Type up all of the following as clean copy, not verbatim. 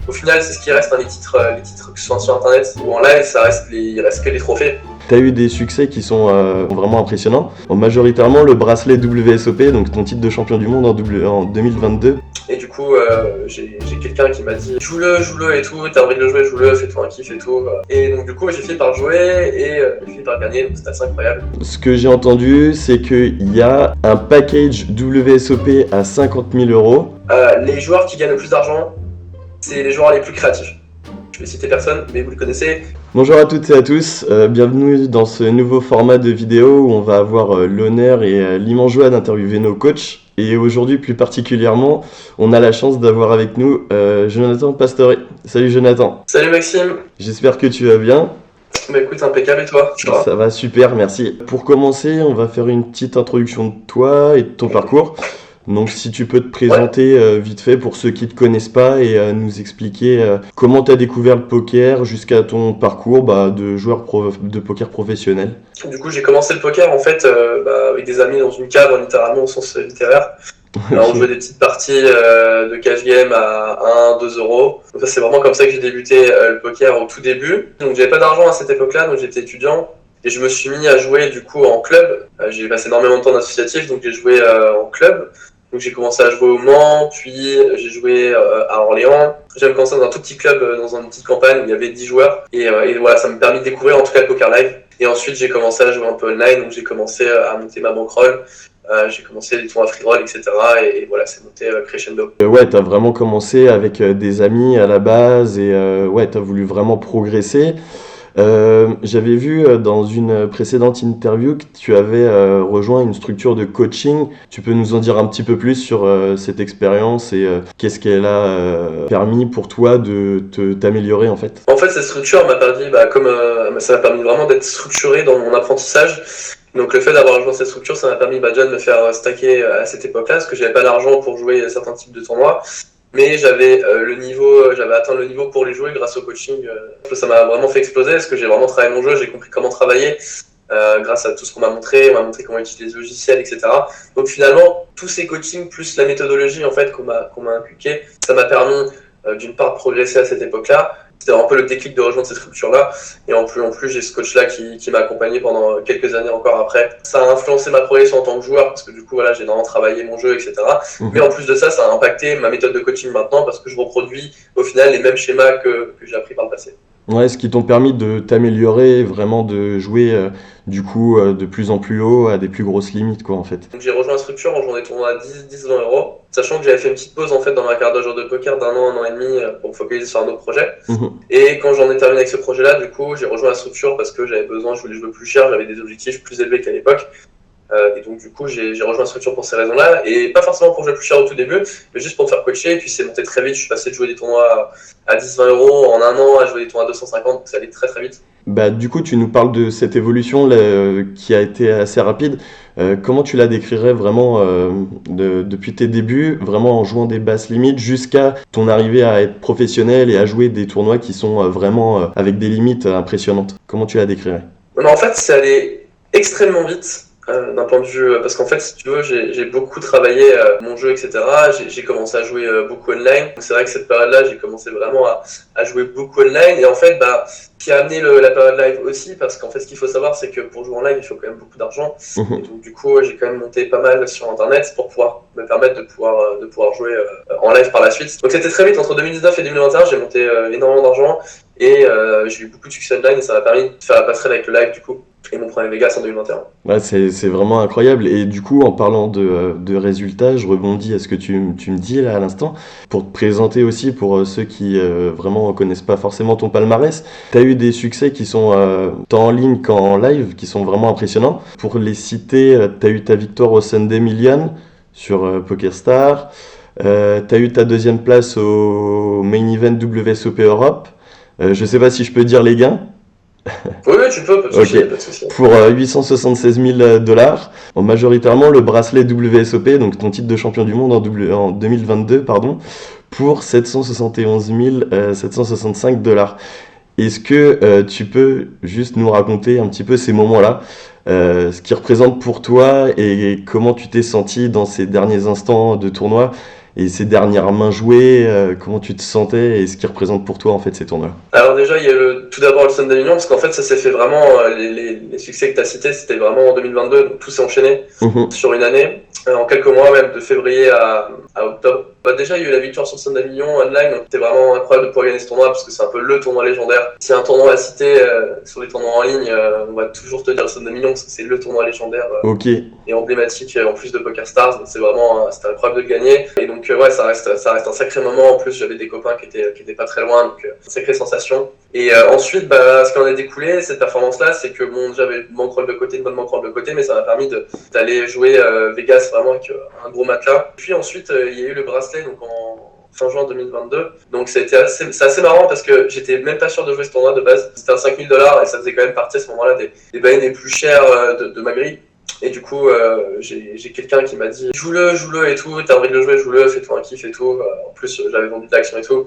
Au final, c'est ce qui reste, hein, les titres que ce soit sur internet ou en live, il reste que les trophées. Tu as eu des succès qui sont vraiment impressionnants. Majoritairement le bracelet WSOP, donc ton titre de champion du monde en 2022. Et du coup, j'ai quelqu'un qui m'a dit joue-le et tout, t'as envie de le jouer, joue-le, fais-toi un kiff et tout. Et donc du coup, j'ai fini par jouer et j'ai fini par gagner, donc c'était assez incroyable. Ce que j'ai entendu, c'est qu'il y a un package WSOP à 50 000 euros. Les joueurs qui gagnent le plus d'argent, c'est les joueurs les plus créatifs. Je vais citer personne, mais vous le connaissez. Bonjour à toutes et à tous, bienvenue dans ce nouveau format de vidéo où on va avoir l'honneur et l'immense joie d'interviewer nos coachs. Et aujourd'hui, plus particulièrement, on a la chance d'avoir avec nous Jonathan Pastore. Salut Jonathan. Salut Maxime. J'espère que tu vas bien. Bah écoute, impeccable, et toi? Ça va super, merci. Pour commencer, on va faire une petite introduction de toi et de ton parcours. Donc si tu peux te présenter vite fait pour ceux qui ne te connaissent pas et nous expliquer comment tu as découvert le poker jusqu'à ton parcours de joueur de poker professionnel. Du coup, j'ai commencé le poker en fait avec des amis dans une cave, littéralement au sens littéraire. On jouait des petites parties de cash game à 1, 2 euros. Donc ça, c'est vraiment comme ça que j'ai débuté le poker au tout début. Donc j'avais pas d'argent à cette époque-là, donc j'étais étudiant. Et je me suis mis à jouer du coup en club. J'ai passé énormément de temps en associatif, donc j'ai joué en club. Donc j'ai commencé à jouer au Mans, puis j'ai joué à Orléans. J'avais commencé dans un tout petit club, dans une petite campagne où il y avait 10 joueurs. Et voilà, ça m'a permis de découvrir en tout cas le poker live. Et ensuite j'ai commencé à jouer un peu online, donc j'ai commencé à monter ma bankroll. J'ai commencé les tournois free roll, etc. Et voilà, c'est monté crescendo. Ouais, t'as vraiment commencé avec des amis à la base et t'as voulu vraiment progresser. J'avais vu dans une précédente interview que tu avais rejoint une structure de coaching. Tu peux nous en dire un petit peu plus sur cette expérience et qu'est-ce qu'elle a permis pour toi de t'améliorer en fait? En fait, cette structure m'a permis, ça m'a permis vraiment d'être structuré dans mon apprentissage. Donc le fait d'avoir rejoint cette structure, ça m'a permis déjà de me faire stacker à cette époque-là, parce que j'avais pas l'argent pour jouer certains types de tournois. Mais j'avais atteint le niveau pour les jouer grâce au coaching. Ça m'a vraiment fait exploser parce que j'ai vraiment travaillé mon jeu, j'ai compris comment travailler grâce à tout ce qu'on m'a montré. On m'a montré comment utiliser les logiciels, etc. Donc finalement, tous ces coachings plus la méthodologie en fait qu'on m'a inculqué, ça m'a permis d'une part de progresser à cette époque-là. C'était un peu le déclic de rejoindre cette structure-là. Et en plus j'ai ce coach-là qui m'a accompagné pendant quelques années encore après. Ça a influencé ma progression en tant que joueur parce que du coup, voilà, j'ai vraiment travaillé mon jeu, etc. Mais en plus de ça, ça a impacté ma méthode de coaching maintenant parce que je reproduis au final les mêmes schémas que j'ai appris par le passé. Ouais, ce qui t'ont permis de t'améliorer, vraiment de jouer de plus en plus haut à des plus grosses limites quoi en fait. Donc j'ai rejoint la structure en jouant des tournois à 10-20 euros, sachant que j'avais fait une petite pause en fait dans ma carrière de joueur de poker d'un an et demi pour me focaliser sur un autre projet. Et quand j'en ai terminé avec ce projet-là, du coup j'ai rejoint la structure parce que j'avais besoin, je voulais jouer plus cher, j'avais des objectifs plus élevés qu'à l'époque. Et donc du coup j'ai rejoint la structure pour ces raisons-là, et pas forcément pour jouer plus cher au tout début, mais juste pour me faire coacher, et puis c'est monté très vite, je suis passé de jouer des tournois à 10-20 euros en un an à jouer des tournois à 250, donc ça allait très très vite. Du coup tu nous parles de cette évolution qui a été assez rapide. Comment tu la décrirais vraiment depuis tes débuts, vraiment en jouant des basses limites jusqu'à ton arrivée à être professionnel et à jouer des tournois qui sont vraiment avec des limites impressionnantes? Comment tu la décrirais? En fait c'est allé extrêmement vite. D'un point de vue, parce qu'en fait, si tu veux, j'ai beaucoup travaillé mon jeu, etc. J'ai commencé à jouer beaucoup online. Donc c'est vrai que cette période-là, j'ai commencé vraiment à jouer beaucoup online. Et en fait, qui a amené la période live aussi, parce qu'en fait, ce qu'il faut savoir, c'est que pour jouer en live, il faut quand même beaucoup d'argent. Et donc du coup, j'ai quand même monté pas mal sur Internet pour pouvoir me permettre de pouvoir jouer en live par la suite. Donc c'était très vite, entre 2019 et 2021, j'ai monté énormément d'argent. Et j'ai eu beaucoup de succès online et ça m'a permis de faire la passerelle avec le live du coup. Et mon premier Vegas en 2021. Ouais, c'est vraiment incroyable. Et du coup, en parlant de résultats, je rebondis à ce que tu me dis là à l'instant. Pour te présenter aussi, pour ceux qui vraiment ne connaissent pas forcément ton palmarès, tu as eu des succès qui sont tant en ligne qu'en live, qui sont vraiment impressionnants. Pour les citer, tu as eu ta victoire au Sunday Million sur PokerStar. Tu as eu ta deuxième place au Main Event WSOP Europe. Je ne sais pas si je peux dire les gains. Oui, tu peux, pas de souci, pas de souci. Pour 876 000 $, majoritairement le bracelet WSOP, donc ton titre de champion du monde en 2022, pour 771 765 $. Est-ce que tu peux juste nous raconter un petit peu ces moments-là, ce qu'ils représentent pour toi et comment tu t'es senti dans ces derniers instants de tournoi et ces dernières mains jouées, comment tu te sentais et ce qui représente pour toi en fait ces tournois? Alors déjà, il y a tout d'abord le Sun d'Avignon, parce qu'en fait, ça s'est fait vraiment, les succès que tu as cités, c'était vraiment en 2022, donc tout s'est enchaîné sur une année, en quelques mois même, de février à octobre. Déjà, il y a eu la victoire sur le Sun d'Avignon online, donc c'était vraiment incroyable de pouvoir gagner ce tournoi, parce que c'est un peu le tournoi légendaire. Si un tournoi à citer sur les tournois en ligne, on va toujours te dire le Sun d'Avignon, parce que c'est le tournoi légendaire et emblématique, en plus de Poker Stars, donc c'était incroyable de le gagner. Et donc, ouais, ça reste un sacré moment. En plus, j'avais des copains qui étaient pas très loin, donc une sacrée sensation. Et ensuite, ce qui en a découlé, cette performance-là, c'est que bon, j'avais une bankroll de côté, une bonne bankroll de côté, mais ça m'a permis d'aller jouer Vegas vraiment avec un gros matelas. Puis ensuite, il y a eu le bracelet, donc en fin juin 2022. Donc c'est assez marrant parce que j'étais même pas sûr de jouer ce tournoi de base. C'était à $5 000 et ça faisait quand même partie à ce moment-là des buy-in les plus chers de ma grille. Et du coup, j'ai quelqu'un qui m'a dit joue-le et tout, t'as envie de le jouer, joue-le, fais-toi un kiff et tout. En plus, j'avais vendu de l'action et tout.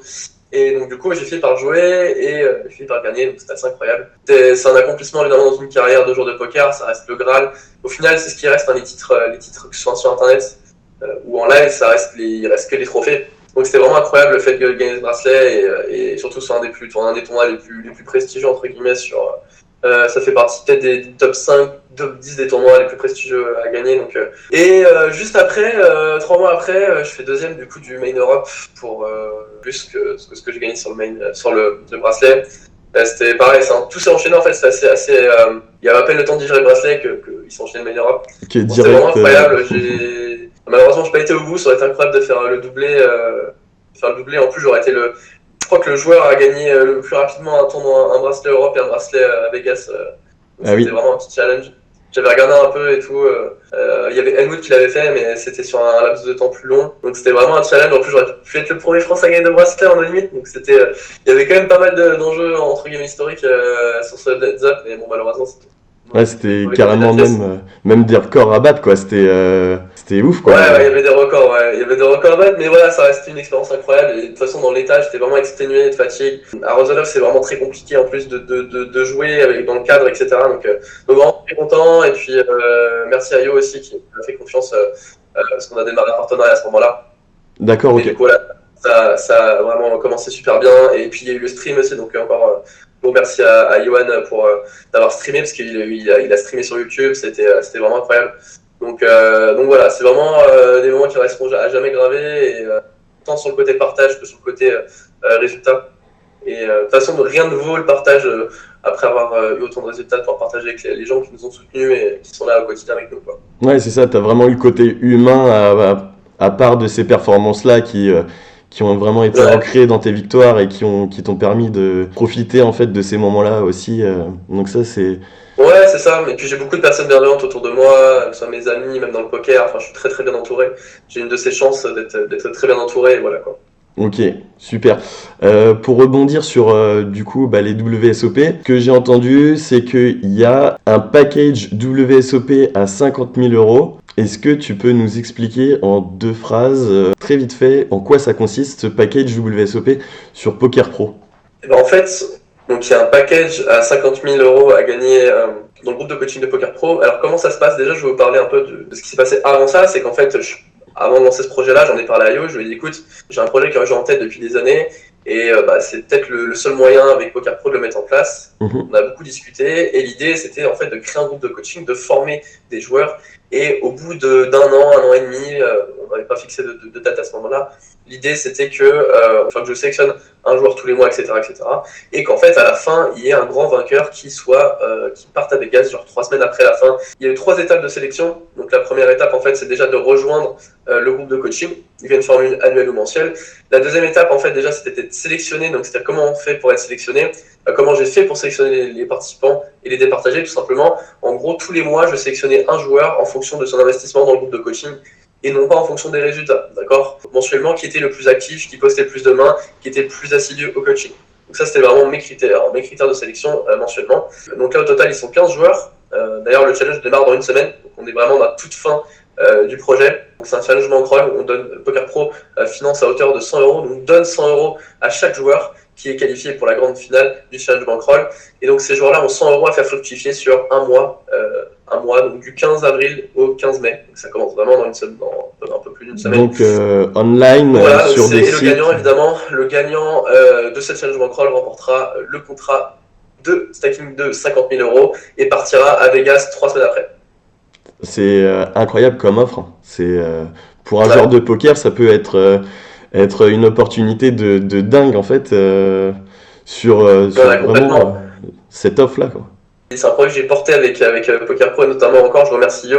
Et donc du coup, j'ai fini par jouer et j'ai fini par gagner, donc c'était assez incroyable. C'est un accomplissement évidemment dans une carrière de joueur de poker, ça reste le Graal. Au final, c'est ce qui reste, hein, les titres que ce soit sur internet ou en live, il reste que les trophées. Donc c'était vraiment incroyable le fait de gagner ce bracelet et surtout sur un des tournois les plus prestigieux entre guillemets ça fait partie peut-être des top 5, top 10 des tournois les plus prestigieux à gagner. Donc, juste après, 3 mois après, je fais deuxième du coup du Main Europe pour plus que ce que j'ai gagné sur le bracelet. C'était pareil, tout s'est enchaîné en fait, c'était assez il y avait à peine le temps de digérer le bracelet qu'il s'est enchaîné le Main Europe. Okay, c'était vraiment incroyable. Malheureusement, je n'ai pas été au bout, ça aurait été incroyable de faire le doublé. En plus, j'aurais été je crois que le joueur a gagné le plus rapidement un bracelet Europe et un bracelet à Vegas. C'était vraiment un petit challenge. J'avais regardé un peu et tout. Il y avait Helmut qui l'avait fait, mais c'était sur un laps de temps plus long. Donc c'était vraiment un challenge. En plus, j'aurais pu être le premier Français à gagner de bracelet en limite. Donc il y avait quand même pas mal d'enjeux entre guillemets historiques sur ce heads-up. Mais bon, malheureusement, ouais, c'était carrément même des records à battre, quoi. C'était ouf, quoi. Ouais, il y avait des records, ouais. Il y avait des records à battre, mais voilà, ça restait une expérience incroyable. Et de toute façon, dans l'état, j'étais vraiment exténué de fatigue. À Rosenhof, c'est vraiment très compliqué en plus de jouer dans le cadre, etc. Donc vraiment très content. Et puis, merci à Yo aussi qui m'a fait confiance parce qu'on a démarré un partenariat à ce moment-là. D'accord, ok. Et du coup, voilà, ça a vraiment commencé super bien. Et puis, il y a eu le stream aussi, donc encore. Bon, merci à Johan pour d'avoir streamé parce qu'il a streamé sur YouTube, c'était vraiment incroyable. Donc voilà, c'est vraiment des moments qui resteront à jamais gravés, et, tant sur le côté partage que sur le côté résultat. Et de toute façon, rien ne vaut le partage après avoir eu autant de résultats, de pouvoir partager avec les gens qui nous ont soutenus et qui sont là au quotidien avec nous, quoi. Ouais, c'est ça, tu as vraiment eu le côté humain à part de ces performances-là qui ont vraiment été ancrées dans tes victoires et qui t'ont permis de profiter en fait de ces moments-là aussi. Donc ça, c'est... Ouais, c'est ça. Et puis j'ai beaucoup de personnes bienveillantes autour de moi, que ce soit mes amis, même dans le poker. Enfin, je suis très très bien entouré. J'ai une de ces chances d'être très bien entouré, et voilà, quoi. Ok, super. Pour rebondir sur du coup les WSOP, ce que j'ai entendu, c'est qu'il y a un package WSOP à 50 000 €. Est-ce que tu peux nous expliquer en 2 phrases, très vite fait, en quoi ça consiste ce package WSOP sur Poker Pro? Et ben en fait, donc il y a un package à 50 000 € à gagner dans le groupe de coaching de Poker Pro. Alors comment ça se passe? Déjà, je vais vous parler un peu de ce qui s'est passé avant ça. C'est qu'en fait, avant de lancer ce projet-là, j'en ai parlé à Yo, je lui ai dit écoute, j'ai un projet que j'ai en tête depuis des années et c'est peut-être le seul moyen avec Poker Pro de le mettre en place. On a beaucoup discuté et l'idée c'était en fait de créer un groupe de coaching, de former des joueurs, et au bout d'un an et demi, on n'avait pas fixé de date à ce moment-là, l'idée c'était que je sélectionne un joueur tous les mois, etc. Et qu'en fait à la fin il y ait un grand vainqueur qui parte à Vegas, genre 3 semaines après la fin. Il y a eu 3 étapes de sélection. Donc la première étape en fait c'est déjà de rejoindre le groupe de coaching. Il y a une formule annuelle ou mensuelle. La deuxième étape en fait déjà c'était d'être sélectionné. Donc c'était comment on fait pour être sélectionné, comment j'ai fait pour sélectionner les participants et les départager tout simplement. En gros tous les mois je sélectionnais un joueur en fonction de son investissement dans le groupe de coaching et non pas en fonction des résultats, d'accord? Mensuellement, qui était le plus actif, qui postait le plus de mains, qui était le plus assidu au coaching. Donc ça, c'était vraiment mes critères de sélection mensuellement. Donc là, au total, ils sont 15 joueurs. D'ailleurs, le challenge démarre dans une semaine. Donc on est vraiment dans la toute fin du projet. Donc, c'est un challenge bankroll. On donne Poker Pro finance à hauteur de 100 euros. Donc, on donne 100 euros à chaque joueur qui est qualifié pour la grande finale du challenge bankroll. Et donc, ces joueurs-là ont 100 euros à faire fructifier sur un mois, donc du 15 avril au 15 mai. Donc, ça commence vraiment dans un peu plus d'une semaine. Donc, online, voilà, sur des sites. Le gagnant, évidemment, de cette challenge bankroll remportera le contrat de stacking de 50 000 euros et partira à Vegas 3 semaines après. C'est incroyable comme offre. C'est pour un joueur de poker, ça peut être une opportunité de dingue en fait sur vraiment cette offre-là, quoi. C'est un projet que j'ai porté avec Poker Pro, notamment encore. Je remercie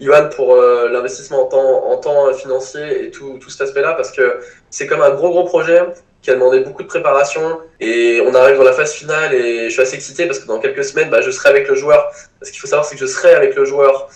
Yohan pour l'investissement en temps financier et tout cet aspect-là, parce que c'est comme un gros projet qui a demandé beaucoup de préparation, et on arrive dans la phase finale et je suis assez excité parce que dans quelques semaines, je serai avec le joueur. Ce qu'il faut savoir, c'est que je serai avec le joueur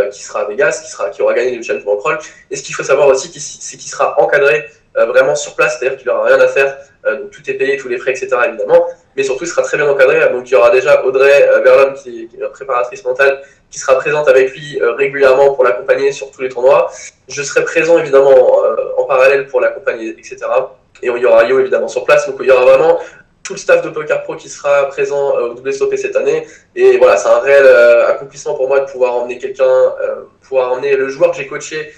qui sera à Vegas, qui aura gagné le challenge bankroll. Et ce qu'il faut savoir aussi, c'est qu'il sera encadré vraiment sur place, c'est-à-dire qu'il n'aura rien à faire, donc tout est payé, tous les frais, etc. évidemment, mais surtout il sera très bien encadré. Donc il y aura déjà Audrey Berlon, qui est la préparatrice mentale, qui sera présente avec lui régulièrement pour l'accompagner sur tous les tournois. Je serai présent évidemment en parallèle pour l'accompagner, etc. Et il y aura Yo évidemment sur place, donc il y aura vraiment tout le staff de Poker Pro qui sera présent au WSOP cette année. Et voilà, c'est un réel accomplissement pour moi de pouvoir emmener pouvoir emmener le joueur que j'ai coaché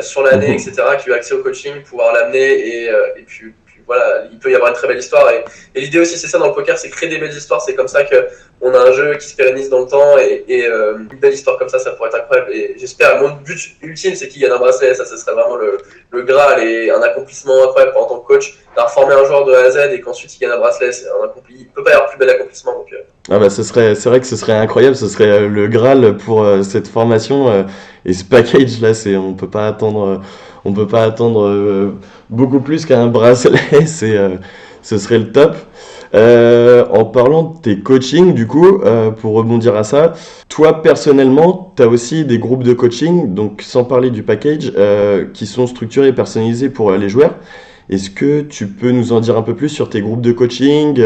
sur l'année, etc., qui a eu accès au coaching, pouvoir l'amener, et puis voilà, il peut y avoir une très belle histoire. Et l'idée aussi, c'est ça dans le poker, c'est créer des belles histoires. C'est comme ça qu'on a un jeu qui se pérennise dans le temps, et une belle histoire comme ça pourrait être incroyable. Et j'espère, mon but ultime, c'est qu'il gagne un bracelet. Ça, ce serait vraiment le Graal et un accomplissement incroyable en tant que coach, d'avoir formé un joueur de A à Z et qu'ensuite il gagne un bracelet. C'est un accompli. Il ne peut pas y avoir plus bel accomplissement. Donc, c'est vrai que ce serait incroyable, ce serait le Graal pour cette formation et ce package là, on peut pas attendre beaucoup plus qu'un bracelet, ce serait le top. En parlant de tes coachings, du coup, pour rebondir à ça, toi personnellement, tu as aussi des groupes de coaching, donc sans parler du package, qui sont structurés et personnalisés pour les joueurs. Est-ce que tu peux nous en dire un peu plus sur tes groupes de coaching,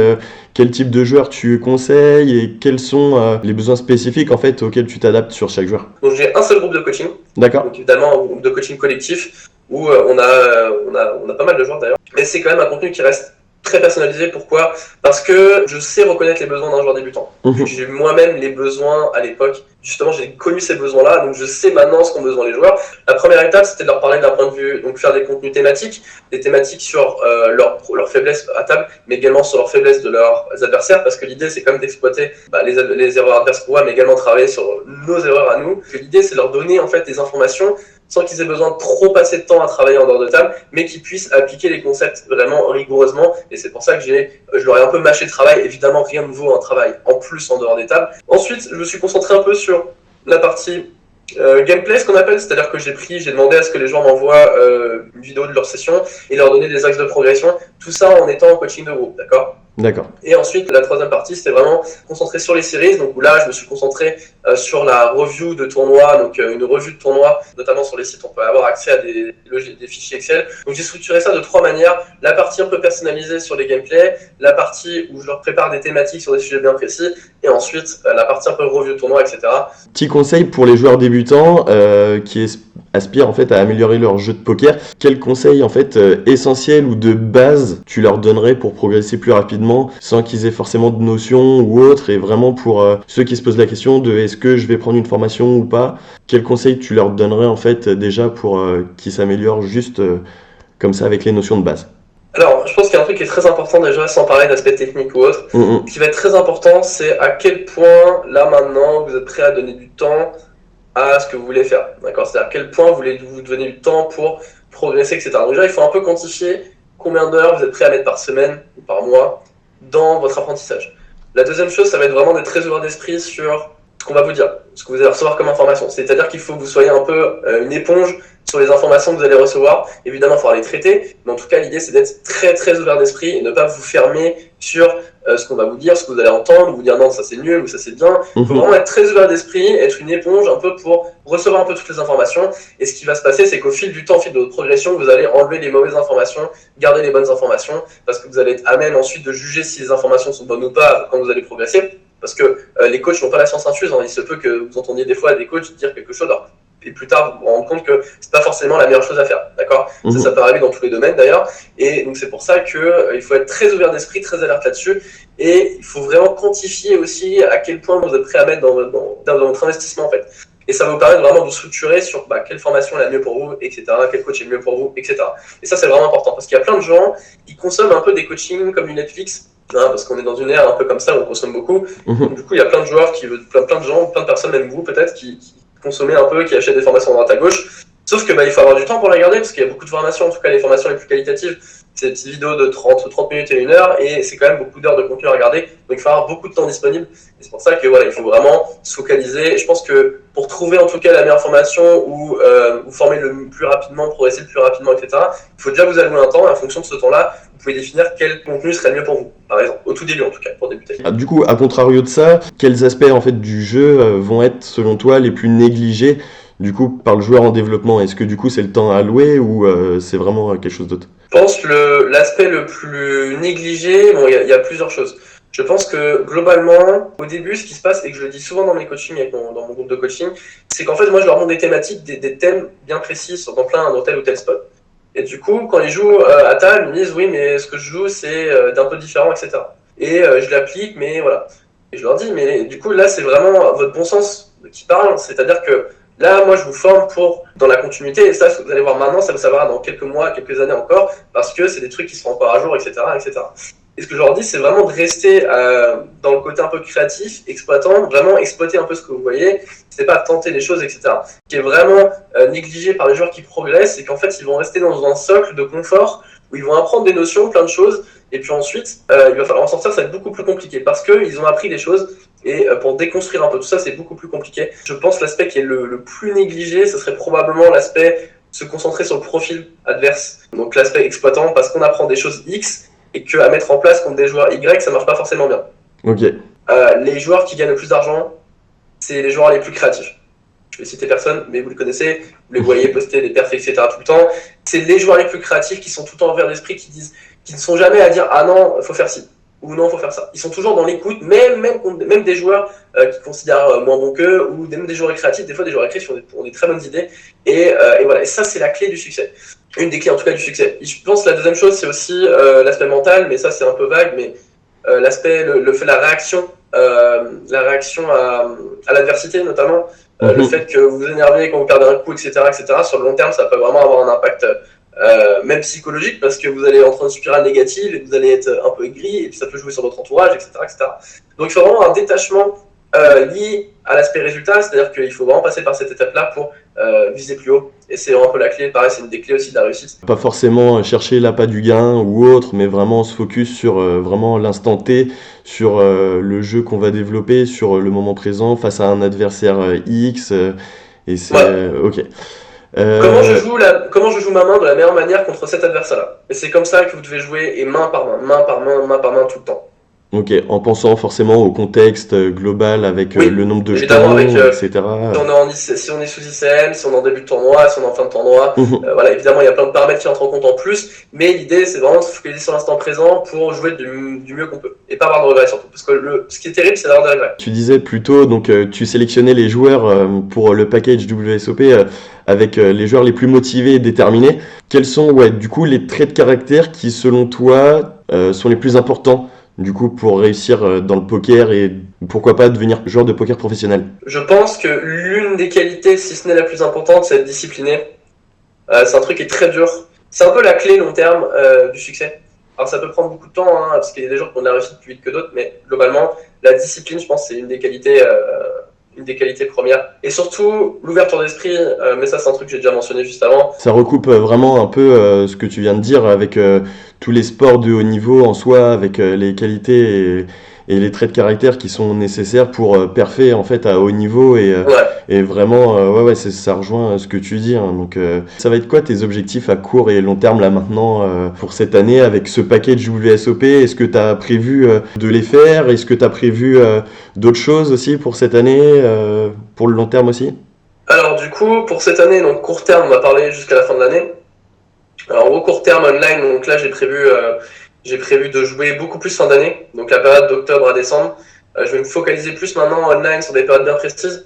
quel type de joueurs tu conseilles et quels sont les besoins spécifiques en fait auxquels tu t'adaptes sur chaque joueur? Donc j'ai un seul groupe de coaching. D'accord. Donc évidemment un groupe de coaching collectif où on a pas mal de joueurs d'ailleurs. Mais c'est quand même un contenu qui reste très personnalisé. Pourquoi ? Parce que je sais reconnaître les besoins d'un joueur débutant. J'ai eu moi-même les besoins à l'époque. Justement, j'ai connu ces besoins-là, donc je sais maintenant ce qu'ont besoin les joueurs. La première étape, c'était de leur parler d'un point de vue, donc faire des contenus thématiques, des thématiques sur leurs faiblesses à table, mais également sur leurs faiblesses de leurs adversaires, parce que l'idée, c'est quand même d'exploiter les erreurs adverses pour moi, mais également travailler sur nos erreurs à nous. L'idée, c'est de leur donner en fait des informations sans qu'ils aient besoin de trop passer de temps à travailler en dehors de table, mais qu'ils puissent appliquer les concepts vraiment rigoureusement. Et c'est pour ça que je leur ai un peu mâché le travail. Évidemment, rien ne vaut un travail en plus en dehors des tables. Ensuite, je me suis concentré un peu sur la partie gameplay, ce qu'on appelle, c'est-à-dire que j'ai demandé à ce que les joueurs m'envoient une vidéo de leur session et leur donner des axes de progression, tout ça en étant en coaching de groupe, d'accord ? D'accord. Et ensuite, la troisième partie, c'était vraiment concentré sur les séries. Donc là, je me suis concentré sur la review de tournoi, donc une revue de tournoi, notamment sur les sites, on peut avoir accès à des fichiers Excel. Donc j'ai structuré ça de trois manières. La partie un peu personnalisée sur les gameplays, la partie où je leur prépare des thématiques sur des sujets bien précis, et ensuite la partie un peu review de tournoi, etc. Petit conseil pour les joueurs débutants qui aspirent en fait à améliorer leur jeu de poker. Quel conseil en fait essentiel ou de base tu leur donnerais pour progresser plus rapidement sans qu'ils aient forcément de notions ou autre, et vraiment pour ceux qui se posent la question de est-ce que je vais prendre une formation ou pas, quel conseil tu leur donnerais en fait déjà pour qu'ils s'améliorent juste comme ça avec les notions de base? Alors, je pense qu'il y a un truc qui est très important déjà, sans parler d'aspect technique ou autre. Ce qui va être très important, c'est à quel point, là maintenant, vous êtes prêt à donner du temps à ce que vous voulez faire. D'accord ? C'est-à-dire à quel point vous donner du temps pour progresser, etc. Donc déjà, il faut un peu quantifier combien d'heures vous êtes prêt à mettre par semaine ou par mois dans votre apprentissage. La deuxième chose, ça va être vraiment d'être très ouvert d'esprit sur ce qu'on va vous dire, ce que vous allez recevoir comme information. C'est-à-dire qu'il faut que vous soyez un peu une éponge sur les informations que vous allez recevoir. Évidemment, il faudra les traiter, mais en tout cas, l'idée, c'est d'être très, très ouvert d'esprit et ne pas vous fermer sur ce qu'on va vous dire, ce que vous allez entendre, vous dire non, ça c'est nul ou ça c'est bien. Il faut vraiment être très ouvert d'esprit, être une éponge un peu pour recevoir un peu toutes les informations. Et ce qui va se passer, c'est qu'au fil du temps, au fil de votre progression, vous allez enlever les mauvaises informations, garder les bonnes informations, parce que vous allez être à même ensuite de juger si les informations sont bonnes ou pas quand vous allez progresser. Parce que les coachs n'ont pas la science infuse, hein. Il se peut que vous entendiez des fois des coachs dire quelque chose. Alors, et plus tard vous rendre compte que c'est pas forcément la meilleure chose à faire, d'accord? Ça peut arriver dans tous les domaines d'ailleurs, et donc c'est pour ça que il faut être très ouvert d'esprit, très alerte là-dessus, et il faut vraiment quantifier aussi à quel point vous êtes prêt à mettre dans votre investissement en fait. Et ça va vous permettre vraiment de vous structurer sur quelle formation est la mieux pour vous, etc., quel coach est le mieux pour vous, etc. Et ça, c'est vraiment important, parce qu'il y a plein de gens qui consomment un peu des coachings comme du Netflix, parce qu'on est dans une ère un peu comme ça où on consomme beaucoup. Donc, du coup, il y a plein de joueurs, plein de gens, plein de personnes, même vous peut-être, qui consomment un peu, qui achètent des formations à droite à gauche. Sauf que il faut avoir du temps pour la regarder, parce qu'il y a beaucoup de formations, en tout cas les formations les plus qualitatives, c'est des petites vidéos de 30 minutes et 1 heure, et c'est quand même beaucoup d'heures de contenu à regarder, donc il faut avoir beaucoup de temps disponible. Et c'est pour ça que il faut vraiment se focaliser. Et je pense que pour trouver en tout cas la meilleure formation ou vous former le plus rapidement, progresser le plus rapidement, etc., il faut déjà vous allouer un temps, et en fonction de ce temps-là, vous pouvez définir quel contenu serait le mieux pour vous, par exemple, au tout début en tout cas, pour débuter. Du coup, à contrario de ça, quels aspects en fait du jeu vont être selon toi les plus négligés du coup par le joueur en développement? Est-ce que du coup c'est le temps à allouer ou c'est vraiment quelque chose d'autre? Je pense que l'aspect le plus négligé, il y a plusieurs choses. Je pense que globalement, au début, ce qui se passe, et que je le dis souvent dans mes coachings, dans mon groupe de coaching, c'est qu'en fait, moi, je leur montre des thématiques, des thèmes bien précis dans tel ou tel spot. Et du coup, quand ils jouent à table, ils me disent oui, mais ce que je joue, c'est d'un peu différent, etc. Et je l'applique, mais voilà. Et je leur dis, mais du coup, là, c'est vraiment votre bon sens qui parle, c'est-à-dire que là, moi, je vous forme dans la continuité, et ça, vous allez voir maintenant, ça vous servira dans quelques mois, quelques années encore, parce que c'est des trucs qui seront encore à jour, etc., etc. Et ce que je leur dis, c'est vraiment de rester dans le côté un peu créatif, exploitant, vraiment exploiter un peu ce que vous voyez, c'est pas tenter les choses, etc. Ce qui est vraiment négligé par les joueurs qui progressent, c'est qu'en fait, ils vont rester dans un socle de confort, où ils vont apprendre des notions, plein de choses, et puis ensuite, il va falloir en sortir, ça va être beaucoup plus compliqué, parce qu'ils ont appris des choses, et pour déconstruire un peu tout ça, c'est beaucoup plus compliqué. Je pense que l'aspect qui est le plus négligé, ce serait probablement l'aspect se concentrer sur le profil adverse. Donc l'aspect exploitant, parce qu'on apprend des choses X, et qu'à mettre en place contre des joueurs Y, ça marche pas forcément bien. Ok. Les joueurs qui gagnent le plus d'argent, c'est les joueurs les plus créatifs. Je vais citer personne, mais vous le connaissez, vous les voyez poster des perfs, etc. tout le temps. C'est les joueurs les plus créatifs qui sont tout le temps ouverts d'esprit, qui ne sont jamais à dire « Ah non, il faut faire ci » ou « Non, il faut faire ça ». Ils sont toujours dans l'écoute, même des joueurs qui considèrent moins bons qu'eux, ou même des joueurs créatifs, des fois des joueurs créatifs ont des très bonnes idées. Et voilà, et ça c'est la clé du succès. Une des clés en tout cas du succès. Et je pense que la deuxième chose, c'est aussi l'aspect mental, mais ça c'est un peu vague, mais l'aspect, la réaction à l'adversité notamment, le fait que vous vous énervez quand vous perdez un coup, etc., sur le long terme, ça peut vraiment avoir un impact même psychologique, parce que vous allez entrer dans une spirale négative et vous allez être un peu aigri, et puis ça peut jouer sur votre entourage, etc., etc. Donc il faut vraiment un détachement lié à l'aspect résultat, c'est-à-dire qu'il faut vraiment passer par cette étape-là pour viser plus haut. Et c'est vraiment un peu la clé, pareil, c'est une des clés aussi de la réussite. Pas forcément chercher l'appât du gain ou autre, mais vraiment se focus sur vraiment l'instant T, sur le jeu qu'on va développer, sur le moment présent face à un adversaire X. Et c'est ok. Comment je joue ma main de la meilleure manière contre cet adversaire-là. Et c'est comme ça que vous devez jouer, et main par main, tout le temps. Ok, en pensant forcément au contexte global avec le nombre de jetons, etc. Si on est sous ICM, si on est en début de tournoi, si on est en fin de tournoi, voilà, évidemment il y a plein de paramètres qui entrent en compte en plus, mais l'idée c'est vraiment de se focaliser sur l'instant présent pour jouer du mieux qu'on peut, et pas avoir de regrets surtout, parce que ce qui est terrible c'est d'avoir des regrets. Tu disais plus tôt, donc tu sélectionnais les joueurs pour le package WSOP avec les joueurs les plus motivés et déterminés. Quels sont du coup les traits de caractère qui selon toi sont les plus importants du coup pour réussir dans le poker et pourquoi pas devenir joueur de poker professionnel? Je pense que l'une des qualités, si ce n'est la plus importante, c'est être discipliné. C'est un truc qui est très dur. C'est un peu la clé long terme du succès. Alors ça peut prendre beaucoup de temps, parce qu'il y a des gens qui ont de la réussite plus vite que d'autres, mais globalement, la discipline, je pense, c'est une des qualités premières. Et surtout, l'ouverture d'esprit, mais ça c'est un truc que j'ai déjà mentionné juste avant. Ça recoupe vraiment un peu ce que tu viens de dire avec tous les sports de haut niveau en soi, avec les qualités et les traits de caractère qui sont nécessaires pour perfer en fait à haut niveau et vraiment ça rejoint ce que tu dis, hein. Donc ça va être quoi tes objectifs à court et long terme là maintenant pour cette année avec ce package WSOP? Est-ce que tu as prévu de les faire? Est-ce que tu as prévu d'autres choses aussi pour cette année pour le long terme aussi? Alors du coup pour cette année, donc court terme, on va parler jusqu'à la fin de l'année. Alors au court terme online, donc là j'ai prévu de jouer beaucoup plus fin d'année, donc la période d'octobre à décembre. Je vais me focaliser plus maintenant online sur des périodes bien précises.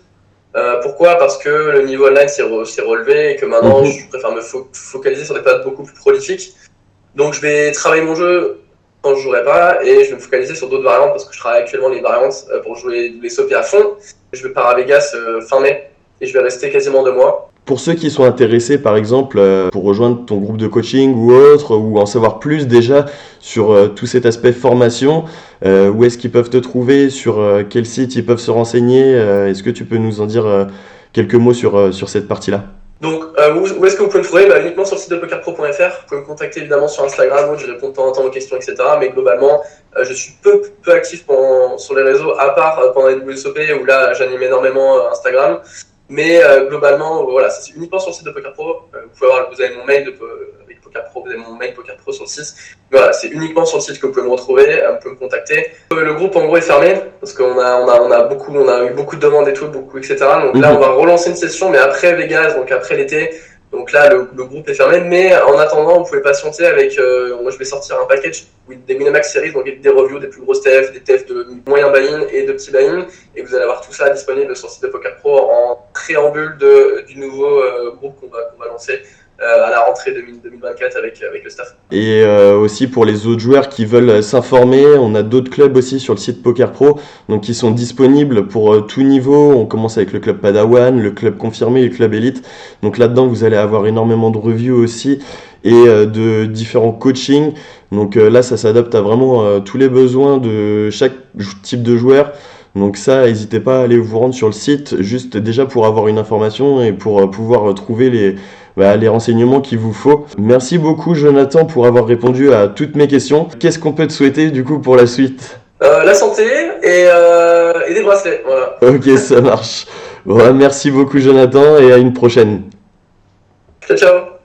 Pourquoi? Parce que le niveau online s'est relevé et que maintenant je préfère me focaliser sur des périodes beaucoup plus prolifiques. Donc je vais travailler mon jeu quand je jouerai pas et je vais me focaliser sur d'autres variantes parce que je travaille actuellement les variantes pour jouer les SOP à fond. Je vais à Vegas fin mai et je vais rester quasiment 2 mois. Pour ceux qui sont intéressés, par exemple, pour rejoindre ton groupe de coaching ou autre, ou en savoir plus déjà sur tout cet aspect formation, où est-ce qu'ils peuvent te trouver, sur quel site ils peuvent se renseigner, est-ce que tu peux nous en dire quelques mots sur cette partie-là? Donc, où est-ce que vous pouvez me trouver? Uniquement sur le site de pokerpro.fr. Vous pouvez me contacter évidemment sur Instagram où je réponds de temps en temps aux questions, etc. Mais globalement, je suis peu actif sur les réseaux, à part pendant les WSOP où là, j'anime énormément Instagram. Mais globalement, voilà, c'est uniquement sur le site de PokerPro. Vous avez mon mail avec PokerPro, vous avez mon mail PokerPro sur le site. Voilà, c'est uniquement sur le site que vous pouvez me retrouver, vous pouvez me contacter. Le groupe en gros est fermé parce qu'on a eu beaucoup de demandes et tout, etc. Donc là, on va relancer une session, mais après Vegas, donc après l'été. Donc là, le groupe est fermé, mais en attendant, vous pouvez patienter avec. Moi, je vais sortir un package des Winamax Series, donc des reviews des plus grosses TF, des TF de moyen buy-in et de petits buy-in, et vous allez avoir tout ça disponible sur le site de PokerPro en préambule du nouveau groupe qu'on va lancer à la rentrée 2024 avec le staff. Et aussi pour les autres joueurs qui veulent s'informer, on a d'autres clubs aussi sur le site PokerPro, donc qui sont disponibles pour tout niveau. On commence avec le club Padawan, le club confirmé, le club élite. Donc là-dedans, vous allez avoir énormément de reviews aussi et de différents coachings. Donc là, ça s'adapte à vraiment tous les besoins de chaque type de joueur. Donc ça, n'hésitez pas à aller vous rendre sur le site, juste déjà pour avoir une information et pour pouvoir trouver les renseignements qu'il vous faut. Merci beaucoup Jonathan pour avoir répondu à toutes mes questions. Qu'est-ce qu'on peut te souhaiter du coup pour la suite? La santé et des bracelets, voilà. Ok, ça marche. Bon, merci beaucoup Jonathan et à une prochaine. Ciao, ciao.